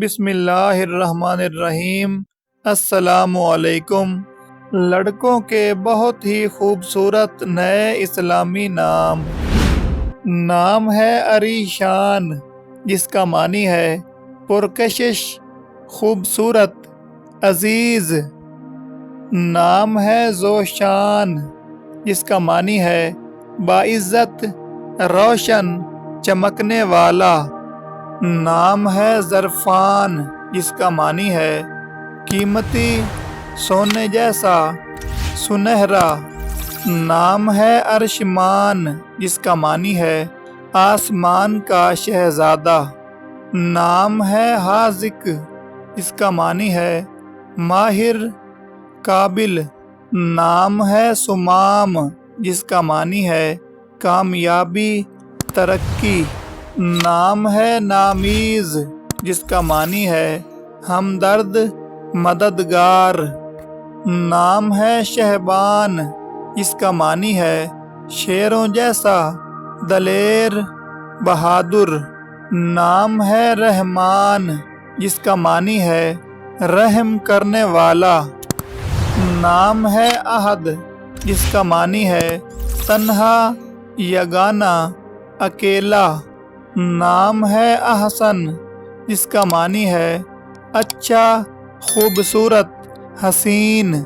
بسم اللہ الرحمن الرحیم۔ السلام علیکم۔ لڑکوں کے بہت ہی خوبصورت نئے اسلامی نام ہے عریشان، جس کا معنی ہے پرکشش، خوبصورت، عزیز۔ نام ہے ذوشان، جس کا معنی ہے باعزت، روشن، چمکنے والا۔ نام ہے ظرفان، جس کا معنی ہے قیمتی، سونے جیسا، سنہرا۔ نام ہے ارشمان، جس کا معنی ہے آسمان کا شہزادہ۔ نام ہے حاذق، جس کا معنی ہے ماہر، قابل۔ نام ہے سمام، جس کا معنی ہے کامیابی، ترقی۔ نام ہے نامیز، جس کا معنی ہے ہمدرد، مددگار۔ نام ہے شہبان، جس کا معنی ہے شیروں جیسا، دلیر، بہادر۔ نام ہے رحمان، جس کا معنی ہے رحم کرنے والا۔ نام ہے احد، جس کا معنی ہے تنہا، یگانہ، اکیلا۔ نام ہے احسن، جس کا معنی ہے اچھا، خوبصورت، حسین۔